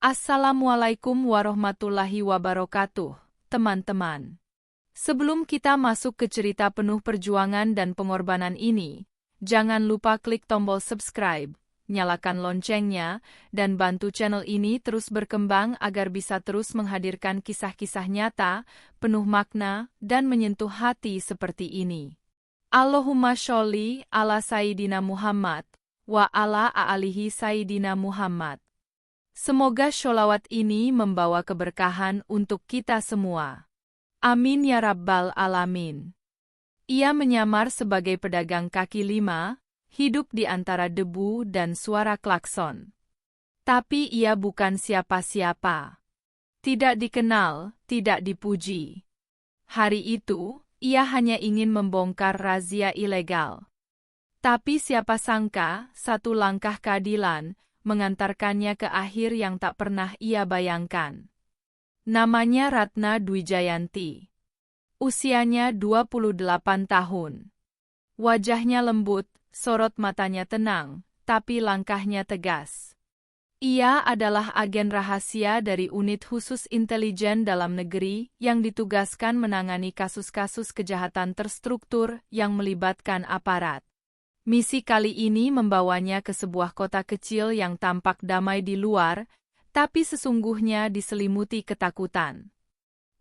Assalamualaikum warahmatullahi wabarakatuh, teman-teman. Sebelum kita masuk ke cerita penuh perjuangan dan pengorbanan ini, jangan lupa klik tombol subscribe, nyalakan loncengnya, dan bantu channel ini terus berkembang agar bisa terus menghadirkan kisah-kisah nyata, penuh makna, dan menyentuh hati seperti ini. Allahumma sholli ala Sayyidina Muhammad, wa ala alihi Sayyidina Muhammad. Semoga sholawat ini membawa keberkahan untuk kita semua. Amin ya Rabbal Alamin. Ia menyamar sebagai pedagang kaki lima, hidup di antara debu dan suara klakson. Tapi ia bukan siapa-siapa. Tidak dikenal, tidak dipuji. Hari itu, ia hanya ingin membongkar razia ilegal. Tapi siapa sangka, satu langkah keadilan mengantarkannya ke akhir yang tak pernah ia bayangkan. Namanya Ratna Dwi Jayanti. Usianya 28 tahun. Wajahnya lembut, sorot matanya tenang, tapi langkahnya tegas. Ia adalah agen rahasia dari unit khusus intelijen dalam negeri yang ditugaskan menangani kasus-kasus kejahatan terstruktur yang melibatkan aparat. Misi kali ini membawanya ke sebuah kota kecil yang tampak damai di luar, tapi sesungguhnya diselimuti ketakutan.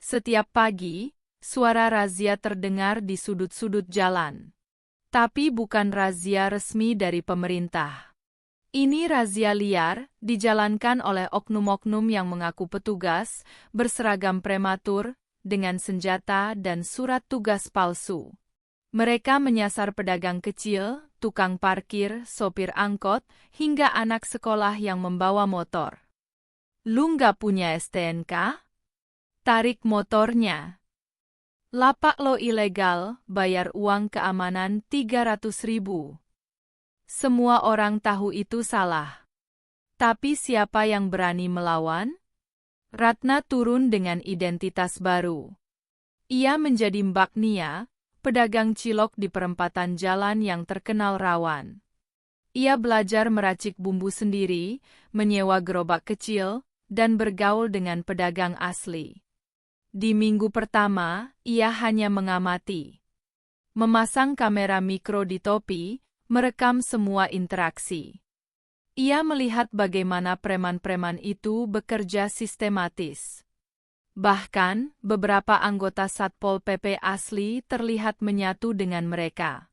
Setiap pagi, suara razia terdengar di sudut-sudut jalan. Tapi bukan razia resmi dari pemerintah. Ini razia liar, dijalankan oleh oknum-oknum yang mengaku petugas, berseragam prematur, dengan senjata dan surat tugas palsu. Mereka menyasar pedagang kecil, tukang parkir, sopir angkot, hingga anak sekolah yang membawa motor. Lu nggak punya STNK? Tarik motornya. Lapak lo ilegal, bayar uang keamanan 300.000. Semua orang tahu itu salah. Tapi siapa yang berani melawan? Ratna turun dengan identitas baru. Ia menjadi Mbak Nia, pedagang cilok di perempatan jalan yang terkenal rawan. Ia belajar meracik bumbu sendiri, menyewa gerobak kecil, dan bergaul dengan pedagang asli. Di minggu pertama, ia hanya mengamati. Memasang kamera mikro di topi, merekam semua interaksi. Ia melihat bagaimana preman-preman itu bekerja sistematis. Bahkan, beberapa anggota Satpol PP asli terlihat menyatu dengan mereka.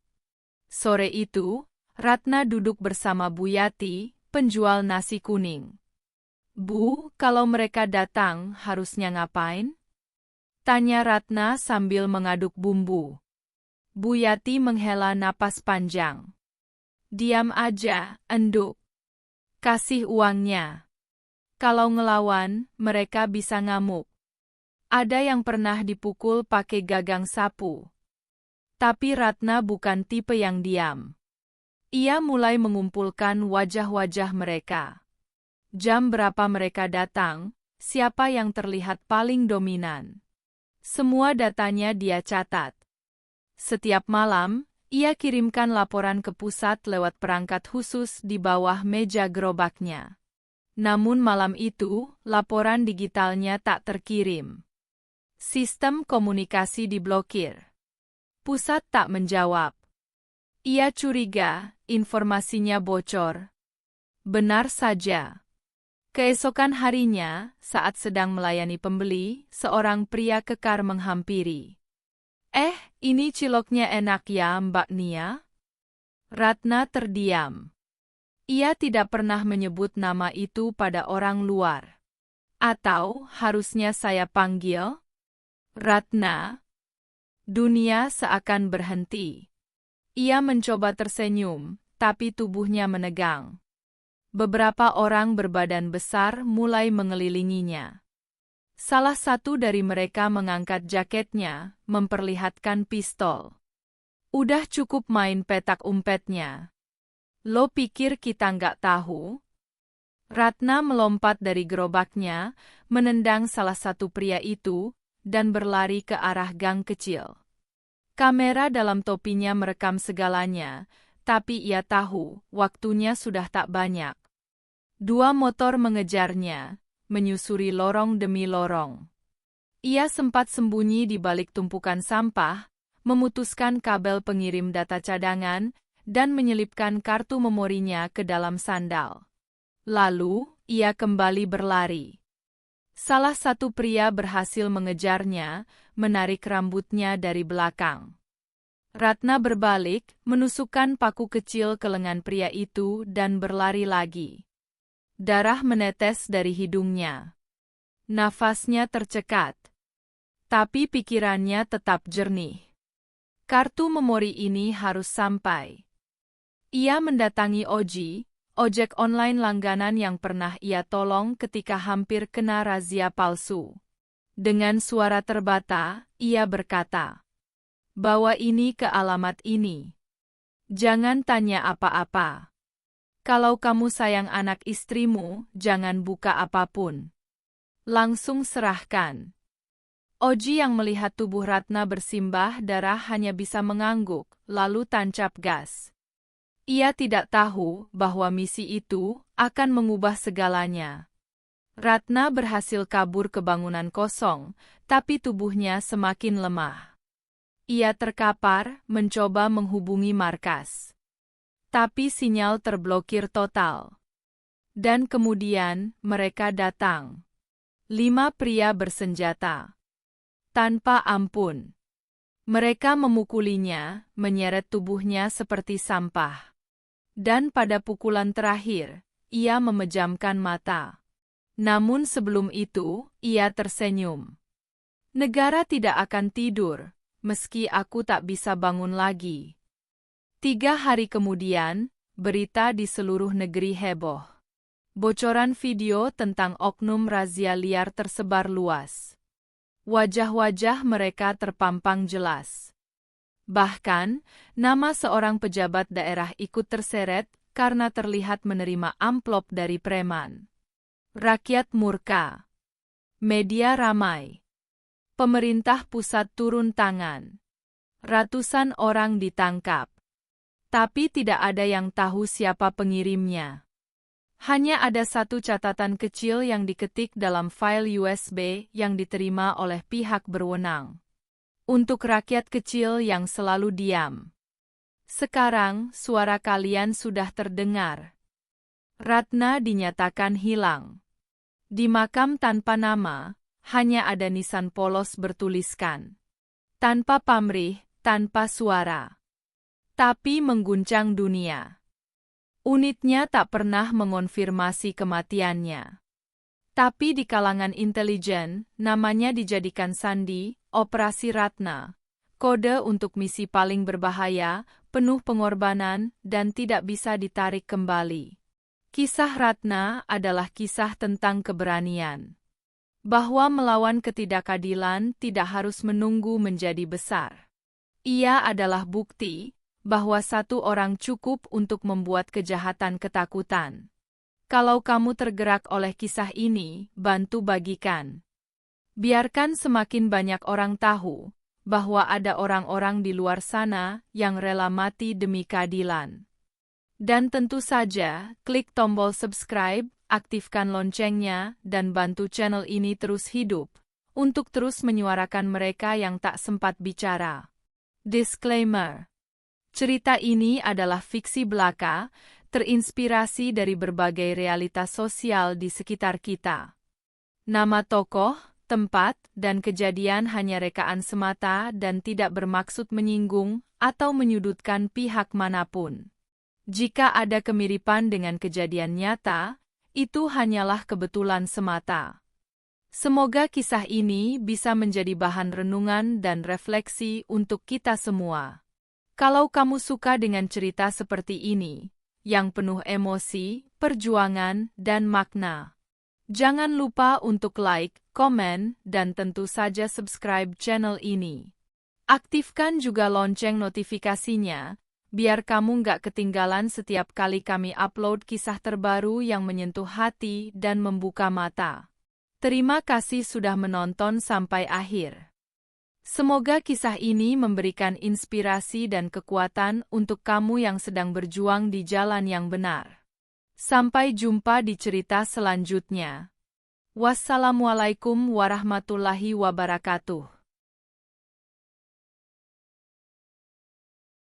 Sore itu, Ratna duduk bersama Bu Yati, penjual nasi kuning. "Bu, kalau mereka datang, harusnya ngapain?" tanya Ratna sambil mengaduk bumbu. Bu Yati menghela napas panjang. "Diam aja, enduk. Kasih uangnya. Kalau ngelawan, mereka bisa ngamuk." Ada yang pernah dipukul pakai gagang sapu. Tapi Ratna bukan tipe yang diam. Ia mulai mengumpulkan wajah-wajah mereka. Jam berapa mereka datang, siapa yang terlihat paling dominan. Semua datanya dia catat. Setiap malam, ia kirimkan laporan ke pusat lewat perangkat khusus di bawah meja gerobaknya. Namun malam itu, laporan digitalnya tak terkirim. Sistem komunikasi diblokir. Pusat tak menjawab. Ia curiga, informasinya bocor. Benar saja. Keesokan harinya, saat sedang melayani pembeli, seorang pria kekar menghampiri. Ini ciloknya enak ya, Mbak Nia?" Ratna terdiam. Ia tidak pernah menyebut nama itu pada orang luar. Atau harusnya saya panggil? Ratna. Dunia seakan berhenti. Ia mencoba tersenyum, tapi tubuhnya menegang. Beberapa orang berbadan besar mulai mengelilinginya. Salah satu dari mereka mengangkat jaketnya, memperlihatkan pistol. "Udah cukup main petak umpetnya. Lo pikir kita nggak tahu?" Ratna melompat dari gerobaknya, menendang salah satu pria itu, dan berlari ke arah gang kecil. Kamera dalam topinya merekam segalanya, tapi ia tahu, waktunya sudah tak banyak. 2 motor mengejarnya, menyusuri lorong demi lorong. Ia sempat sembunyi di balik tumpukan sampah, memutuskan kabel pengirim data cadangan, dan menyelipkan kartu memorinya ke dalam sandal. Lalu, ia kembali berlari. Salah satu pria berhasil mengejarnya, menarik rambutnya dari belakang. Ratna berbalik, menusukkan paku kecil ke lengan pria itu dan berlari lagi. Darah menetes dari hidungnya. Nafasnya tercekat. Tapi pikirannya tetap jernih. Kartu memori ini harus sampai. Ia mendatangi Oji, ojek online langganan yang pernah ia tolong ketika hampir kena razia palsu. Dengan suara terbata, ia berkata, "Bawa ini ke alamat ini. Jangan tanya apa-apa. Kalau kamu sayang anak istrimu, jangan buka apapun. Langsung serahkan." Oji yang melihat tubuh Ratna bersimbah darah hanya bisa mengangguk, lalu tancap gas. Ia tidak tahu bahwa misi itu akan mengubah segalanya. Ratna berhasil kabur ke bangunan kosong, tapi tubuhnya semakin lemah. Ia terkapar, mencoba menghubungi markas. Tapi sinyal terblokir total. Dan kemudian, mereka datang. 5 pria bersenjata. Tanpa ampun. Mereka memukulinya, menyeret tubuhnya seperti sampah. Dan pada pukulan terakhir, ia memejamkan mata. Namun sebelum itu, ia tersenyum. Negara tidak akan tidur, meski aku tak bisa bangun lagi. 3 hari kemudian, berita di seluruh negeri heboh. Bocoran video tentang oknum razia liar tersebar luas. Wajah-wajah mereka terpampang jelas. Bahkan, nama seorang pejabat daerah ikut terseret karena terlihat menerima amplop dari preman. Rakyat murka. Media ramai. Pemerintah pusat turun tangan. Ratusan orang ditangkap. Tapi tidak ada yang tahu siapa pengirimnya. Hanya ada satu catatan kecil yang diketik dalam file USB yang diterima oleh pihak berwenang. Untuk rakyat kecil yang selalu diam. Sekarang, suara kalian sudah terdengar. Ratna dinyatakan hilang. Di makam tanpa nama, hanya ada nisan polos bertuliskan. Tanpa pamrih, tanpa suara. Tapi mengguncang dunia. Unitnya tak pernah mengonfirmasi kematiannya. Tapi di kalangan intelijen, namanya dijadikan sandi, Operasi Ratna. Kode untuk misi paling berbahaya, penuh pengorbanan, dan tidak bisa ditarik kembali. Kisah Ratna adalah kisah tentang keberanian. Bahwa melawan ketidakadilan tidak harus menunggu menjadi besar. Ia adalah bukti bahwa satu orang cukup untuk membuat kejahatan ketakutan. Kalau kamu tergerak oleh kisah ini, bantu bagikan. Biarkan semakin banyak orang tahu bahwa ada orang-orang di luar sana yang rela mati demi keadilan. Dan tentu saja, klik tombol subscribe, aktifkan loncengnya, dan bantu channel ini terus hidup, untuk terus menyuarakan mereka yang tak sempat bicara. Disclaimer. Cerita ini adalah fiksi belaka, terinspirasi dari berbagai realitas sosial di sekitar kita. Nama tokoh, tempat, dan kejadian hanya rekaan semata dan tidak bermaksud menyinggung atau menyudutkan pihak manapun. Jika ada kemiripan dengan kejadian nyata, itu hanyalah kebetulan semata. Semoga kisah ini bisa menjadi bahan renungan dan refleksi untuk kita semua. Kalau kamu suka dengan cerita seperti ini, yang penuh emosi, perjuangan, dan makna, jangan lupa untuk like, komen, dan tentu saja subscribe channel ini. Aktifkan juga lonceng notifikasinya, biar kamu nggak ketinggalan setiap kali kami upload kisah terbaru yang menyentuh hati dan membuka mata. Terima kasih sudah menonton sampai akhir. Semoga kisah ini memberikan inspirasi dan kekuatan untuk kamu yang sedang berjuang di jalan yang benar. Sampai jumpa di cerita selanjutnya. Wassalamualaikum warahmatullahi wabarakatuh.